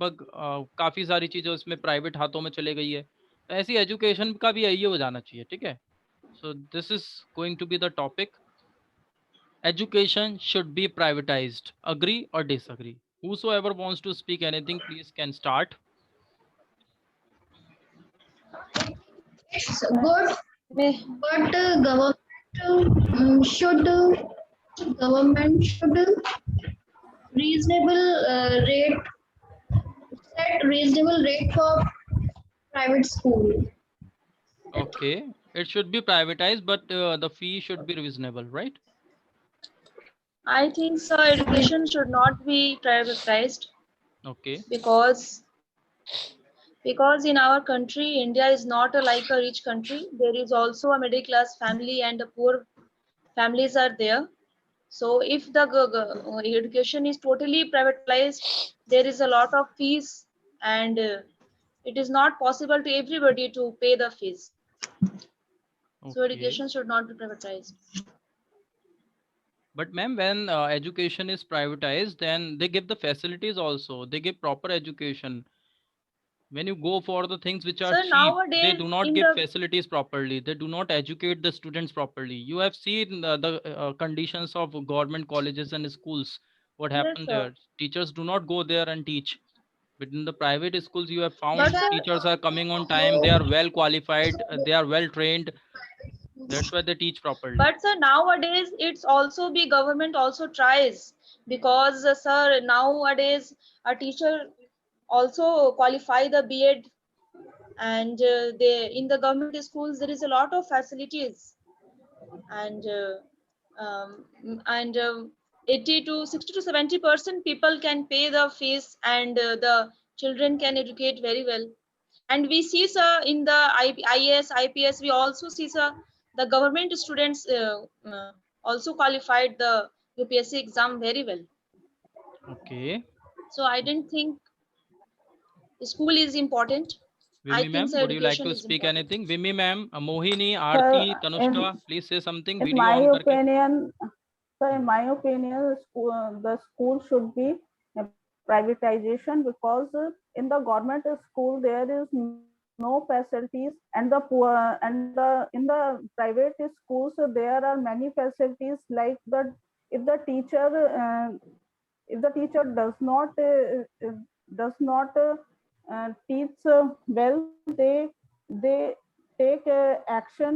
लगभग काफी सारी चीजें उसमें प्राइवेट हाथों में चले गई है। तो ऐसी एजुकेशन का भी यही हो जाना चाहिए, ठीक है। So this is going to be the topic, education should be privatized. Agree or disagree? Whosoever wants to speak anything, please can start. It's good, but government should reasonable rate set reasonable rate for private school. Okay, it should be privatized, but the fee should be reasonable, right? I think so. Education should not be privatized Okay. because in our country, India is not like a rich country. There is also a middle class family and a poor families are there. So if the education is totally privatized, there is a lot of fees, and it is not possible to everybody to pay the fees. So Okay. education should not be privatized. But ma'am, when education is privatized, then they give the facilities also. They give proper education. When you go for the things which are So cheap, they nowadays do not in give the facilities properly. They do not educate the students properly. You have seen the conditions of government colleges and schools. What yes happened sir. there? Teachers do not go there and teach. But in the private schools, you have But found sir, teachers are coming on time. They are well qualified. They are well trained. That's why they teach properly. but sir, nowadays it's also be government also tries, because sir, nowadays a teacher also qualify the B.Ed, and they in the government schools there is a lot of facilities, and 80 to 60 to 70% people can pay the fees, and the children can educate very well. And we see sir in the IAS IPS, we also see sir the government students also qualified the UPSC exam very well. Okay. So I didn't think school is important. I Vimi think ma'am, so would you like education to is speak important. anything? Vimi ma'am, Mohini, Sir, Aarti, Tanushka, please say something. in Video my on karke. opinion, sir, in my opinion, the school should be privatization, because in the government school there is no facilities, and the poor and the in the private schools there are many facilities, like the if the teacher does not teach well, they take action.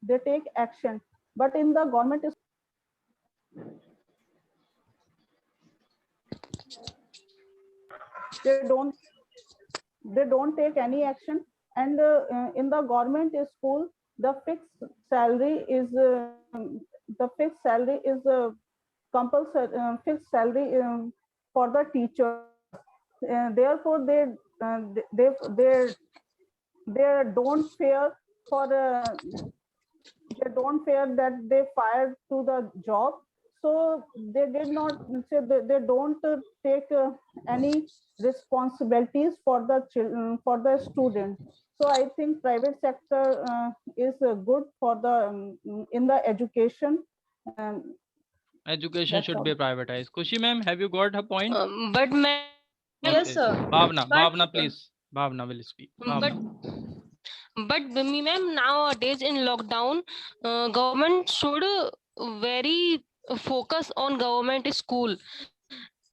They take action, but in the government they don't take any action. And in the government school, the fixed salary is compulsory, fixed salary for the teachers. Therefore they they don't fear for they don't fear that they fired to the job. So they did not say they don't take any responsibilities for the children, for the students. So I think private sector is good for the in the education. um, Education that's should all. be privatized. Kushi ma'am, have you got her point? But ma'am, Yes Okay. sir. Bhavna, But Bhavna, please. Bhavna will speak. but Bhavna. ma'am, nowadays in lockdown, government should very focus on government school,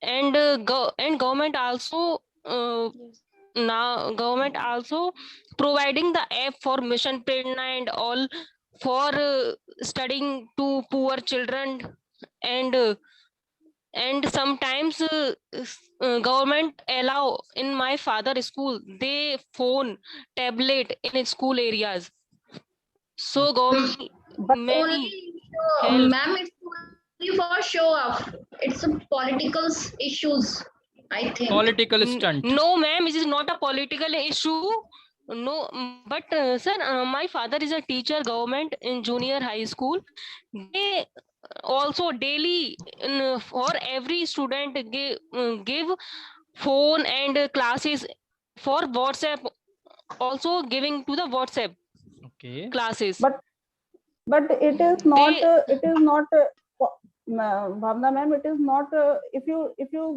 and government also yes. now government also providing the app for Mission Prerna and all for studying to poor children, and sometimes government allow in my father school they phone tablet in school areas, so government But many Only help. ma'am, it's only for show off. It's a political issues, I think. Political stunt. No ma'am, it is not a political issue. No, but sir, my father is a teacher government in junior high school. They also daily for every student give phone and classes for WhatsApp, also giving to the WhatsApp Okay. classes. but it is not They it is not Bhavna ma'am, it is not if you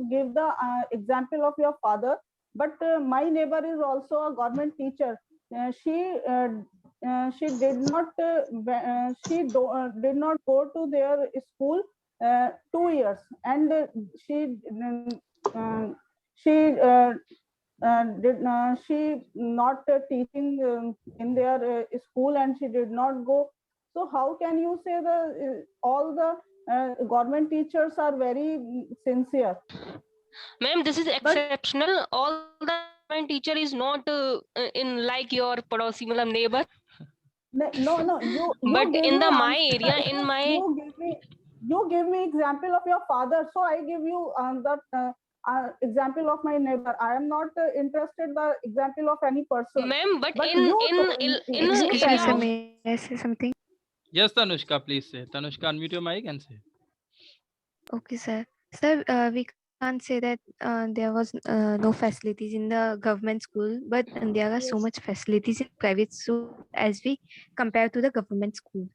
give the example of your father, but my neighbor is also a government teacher. She did not did not go to their school 2 years, and uh, she she not teaching in their school, and she did not go. So how can you say the all the government teachers are very sincere? Ma'am, this is exceptional. All the government teacher is not in like your padosi, matlab neighbor. No, you But give in me the my answer. area, in my You give me example of your father, so I give you the example of my neighbor. I am not interested the example of any person. ma'am, but But in you in you area tell Sir, of me. may I say something? Yes, Tanushka, please say. Tanushka, unmute your mic and say. Okay, sir. Sir, we can't say that there was no facilities in the government school, but there are so much facilities in private school as we compare to the government school.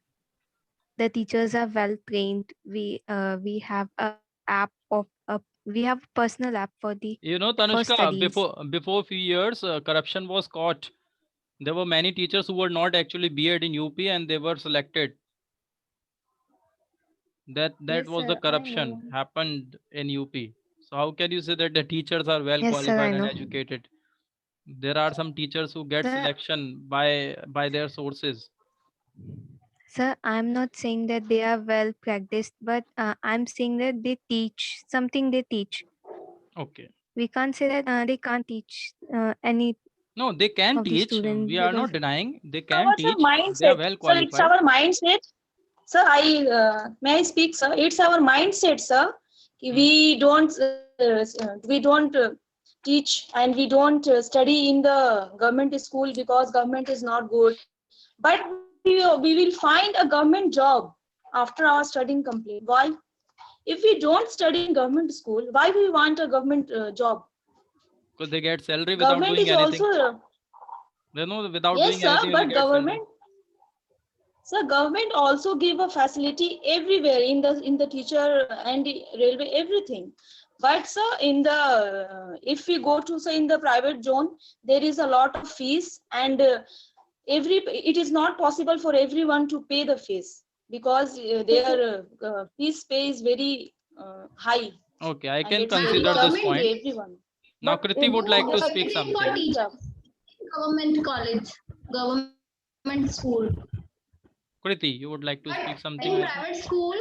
The teachers are well trained. We have a app of we have personal app for the You know, for Tanushka, studies. before few years, corruption was caught. There were many teachers who were not actually B.Ed in UP, and they were selected. That Yes, was the sir, I corruption know. happened in UP. So how can you say that the teachers are well Yes, sir, I qualified and know. educated? There are some teachers who get Sir, selection by their sources. Sir, I'm not saying that they are well practiced, but I'm saying that they teach something. They teach. Okay. We can't say that they can't teach any No, they can of the teach. We students are because not denying they can Our sir teach. They are mindset. well Sir, it's qualified. our mindset. Sir, I may I speak, sir? It's our mindset, sir. We don't teach and we don't study in the government school because government is not good. But we will find a government job after our studying complete. Why? If we don't study in government school, why we want a government job? Because they get salary without Government doing is anything. also They know without yes, doing sir. anything, they But get salary. government also give a facility everywhere in the teacher and the railway everything. But sir, in the if we go to say in the private zone, there is a lot of fees, and it is not possible for everyone to pay the fees because their fees pay is very high, Okay, I and can it's very consider And this tough to point. everyone. Now, But Kriti would like to no, speak everything for something. Very tough. government college, government school. Kriti, you would like to But speak something in also? private school,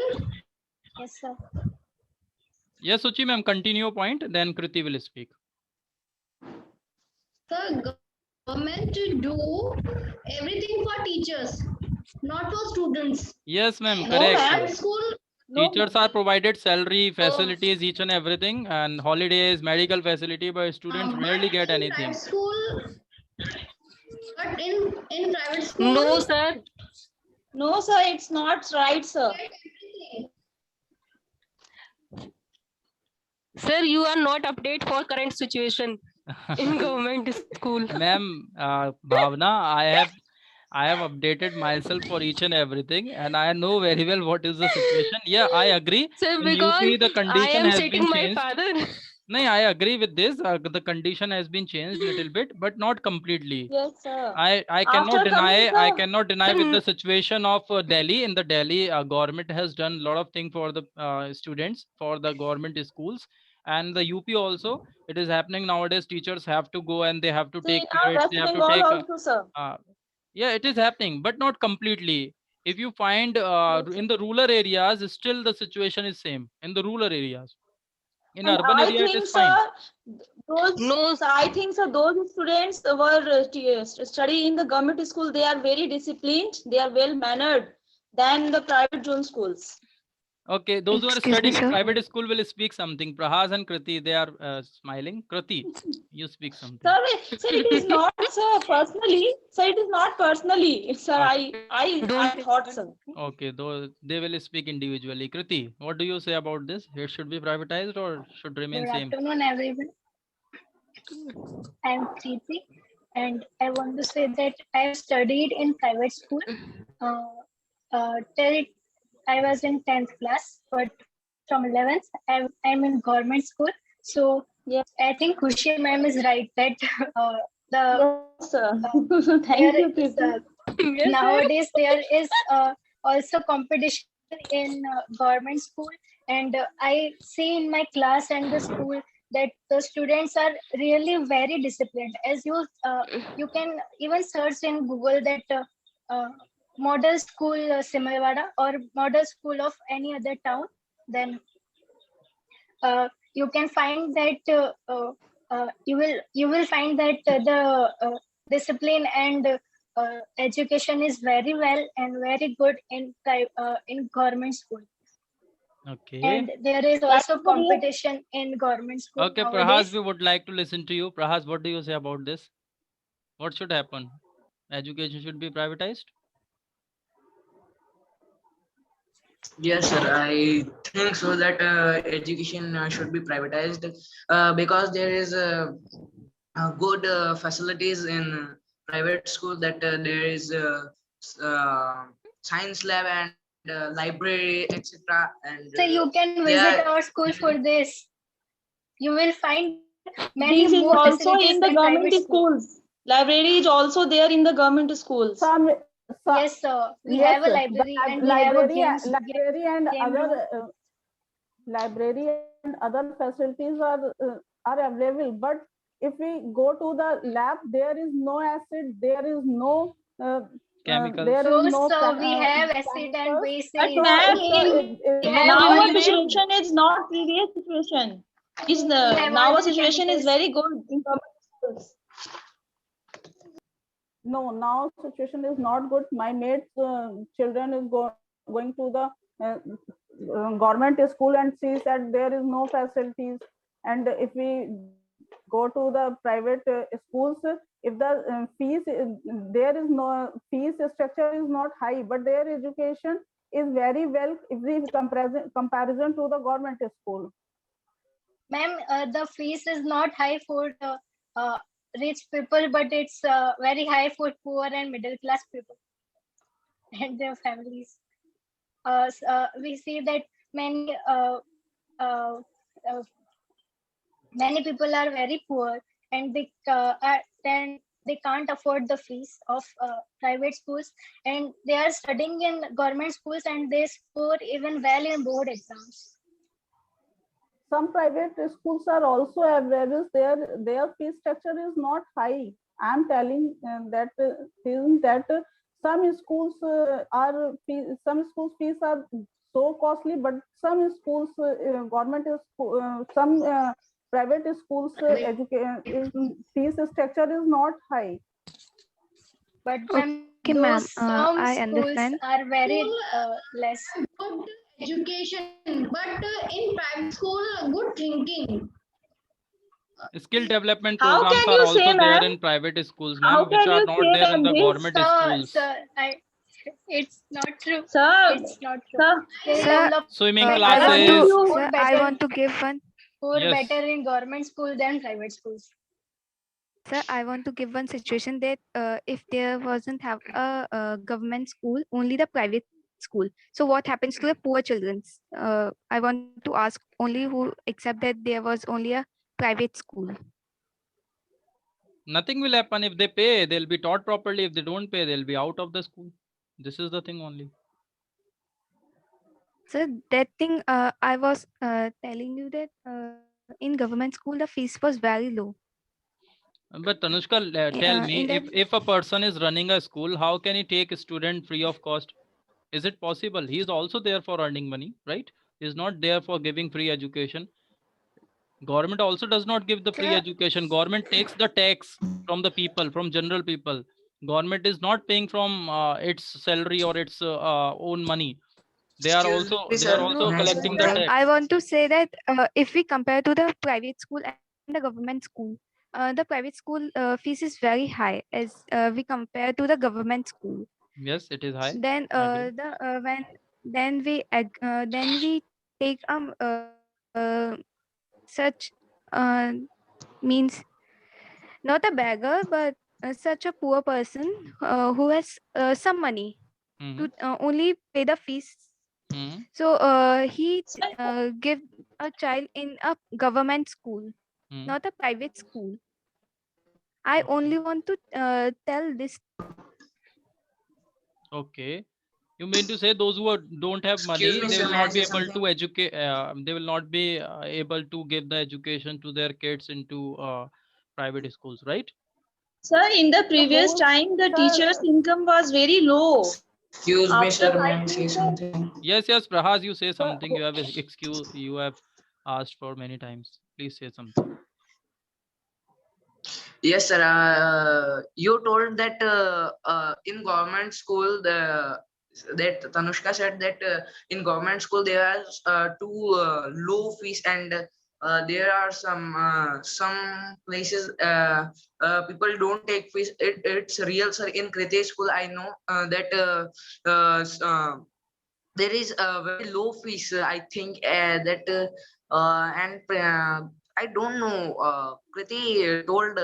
Yes, sir. Yes, Suchi ma'am, continue your point. Then Kriti will speak. the government to do everything for teachers, not for students. Yes, ma'am, No, correct. ma'am. Private school, No, Teachers ma'am. are provided salary, facilities, each and everything, and holidays, medical facility, but students but rarely get in anything. private school, but in private school, no, sir. No, sir, it's not right, sir. get everything. Sir, you are not update for current situation in government school. Ma'am, Bhavna, I have updated myself for each and everything, and I know very well what is the situation. Yeah, I agree. Sir, In because UP, the I condition am has been sitting my changed. father. No, I agree with this. The condition has been changed a little bit, but not completely. Yes, sir. I After coming the with the Sir, situation of Delhi. In the Delhi, government has done a lot of things for the students, for the government schools, and the UP also. It is happening nowadays. Teachers have to go and they have to see in take our periods. They West have to Bengal take also, sir. uh, yeah, it is happening, but not completely. If you find Yes, in sir. the rural areas, still the situation is same in the rural areas. In And urban I area, it is think, fine. sir, no, I think, sir, those students were study in the government school. They are very disciplined. They are well mannered than the private zone schools. Okay, those who are excuse me, studying in sir. private school will speak something. Prahas and Kriti, they are smiling. Kriti, you speak something. Sir, it is not, sir, personally. Sir, it is not personally. Sir, Okay, I don't. thought, sir. okay, though they will speak individually. Kriti, what do you say about this? It should be privatized or should remain Good same? afternoon, everyone. I'm Preeti, and I want to say that I've studied in private school till I was in 10th class, but from 11th, I'm in government school. So Yes. I think Khushi ma'am is right that the Yes, sir. Thank there you, is Preeti. Yes, sir. nowadays there is also competition in government school, and I see in my class and the school that the students are really very disciplined. As you can even search in Google that uh, model school Similwada or model school of any other town, then you can find that you will find that the discipline and education is very well and very good in government school, Okay. and there is That's also the real. competition in government school Okay, Prahas, nowadays. we would like to listen to you. Prahas, what do you say about this? What should happen? Education should be privatized? Yes, sir. I think so that education should be privatized because there is good facilities in private school that there is science lab and library, etc. And So you can they visit are our school for this. You will find many This is more also facilities in the than government private school. schools. Library is also there in the government schools. Some, Yes, sir. We yes, have a sir. library The and we have a library and game room. other library and other facilities are available. But if we go to the lab, there is no acid, there is no Chemicals. there No, is no sir. We have acid and chemicals. base. But So ma'am, We have now our chemicals. situation is not previous situation. Is We have now our already situation is chemicals. very good in government schools. no, now situation is not good. My mates children is going to the government school and sees that there is no facilities. And if we go to the private schools, if the fees there is no fees structure is not high, but their education is very well if we comparison to the government school. Ma'am, the fees is not high for the rich people, but it's very high for poor and middle class people and their families. We see that uh, uh, many people are very poor, and then they can't afford the fees of private schools, and they are studying in government schools and they score even well in board exams. Some private schools are also average. Their fee structure is not high. I'm telling that some schools some schools fees are so costly, but some schools government is some private schools fees structure is not high. But ma'am, Okay, ma'am. those some I schools understand. are very less. Good education, but in private school, good thinking. Skill development How programs can are you also say, there ma'am? in private schools, How ma'am, which can are you not say, there in ma'am, the this? government schools. It's not true. Sir, It's not true. sir, Skill Sir, development Swimming I want classes. to, score sir, I better, want to give one. score Yes. better in government school than private schools. Sir, I want to give one situation that if there wasn't have a government school, only the private school. So what happens to the poor children? I want to ask only who accept that there was only a private school. Nothing will happen if they pay. They'll be taught properly. If they don't pay, they'll be out of the school. This is the thing only. So that thing I was telling you that in government school the fees was very low. But Tanushka, tell In me, that if a person is running a school, how can he take a student free of cost? Is it possible? He is also there for earning money, right? He's not there for giving free education. Government also does not give the free sir, education. Government takes the tax from the people, from general people. Government is not paying from its salary or its own money. They are excuse also me, they are sir. also May I collecting speak the now? I tax. want to say that if we compare to the private school and the government school, the private school fees is very high as we compare to the government school. Yes, it is high. Then I agree. when then we take such means not a beggar but such a poor person who has some money Mhm. to only pay the fees Hmm. So he give a child in a government school, Hmm. not a private school. I Okay. only want to tell this. Okay. You mean to say those who don't have money, Excuse me, they sir, will may I not be say able to something? educate, they will not be able to give the education to their kids into private schools, right? Sir, in the The previous whole, time, the teacher's sir, income was very low. Excuse me, After sir, may I I say think the something? Yes, yes, Prahas, you say the something. You have excuse. You have asked for many times. Please say something. Yes, sir. You told that in government school, that Tanushka said that in government school there are too low fees, and there are some places people don't take fees. It's real, sir. In Kriti school, I know that there is a very low fees. I think that and I don't know. Kriti told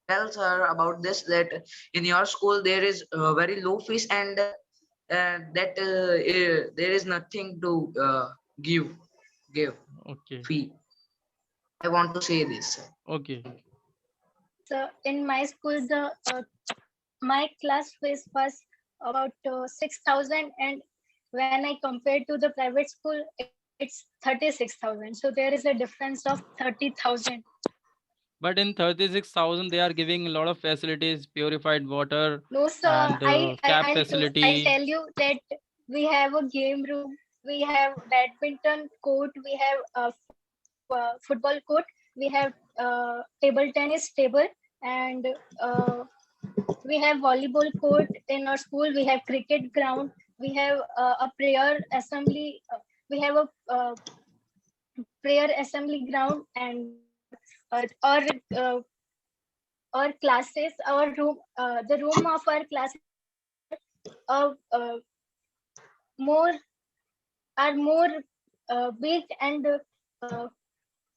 tells her about this, that in your school there is very low fees, and that there is nothing to give Okay. fee. I want to say this, sir. Okay. So in my school, the my class fees was about 6,000, and when I compare to the private school, it's 36,000. So there is a difference of 30,000. But in 36,000, they are giving a lot of facilities, purified water No, sir. and cab I facility. tell you that we have a game room, we have badminton court, we have a football court, we have table tennis table, and we have volleyball court in our school. We have cricket ground. We have a prayer assembly. We have a prayer assembly ground, and our classes, our room, the room of our classes are more more big and uh,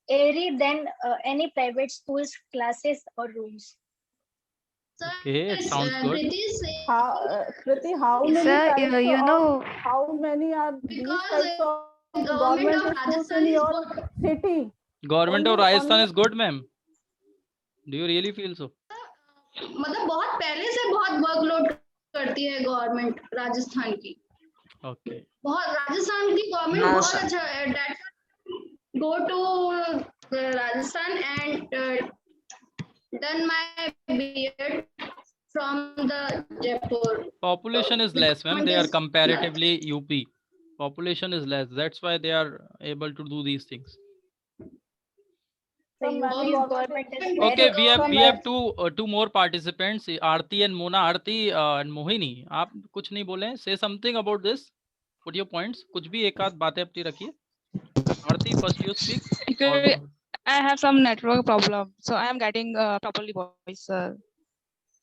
airy than any private schools classes or rooms. Sir, Okay, it sounds good. Kriti is saying Kriti, how many Sir, types you of, know, how many are these because types of government of government schools Rajasthan in is your good. city? Government of Rajasthan Only is good, ma'am. Do you really feel so? मतलब बहुत पहले से बहुत workload करती है government Rajasthan की Okay. बहुत राजस्थान की गवर्नमेंट No, बहुत sir. अच्छा है that go to Rajasthan and done my beard from the Jaipur. Population is The less, ma'am. government They are is comparatively UP. Population is less. That's why they are able to do these things. The some many UP's government government is schools, Okay, very we some have two more participants, Aarti and Mona. Aarti and Mohini, आप कुछ नहीं बोले? Say something about this. Put your points. कुछ भी एक आध बातें अपनी रखिए. Aarti, first you speak. Actually, I have some network problem, so I am getting properly voice.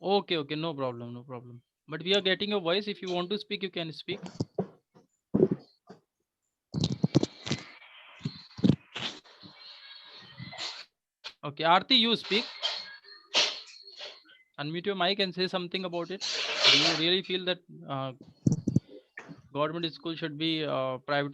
Okay, okay, no problem, no problem. But we are getting your voice. If you want to speak, you can speak. Okay, Aarti, you speak. Unmute your mic and say something about it. Do you really feel that government school should be private?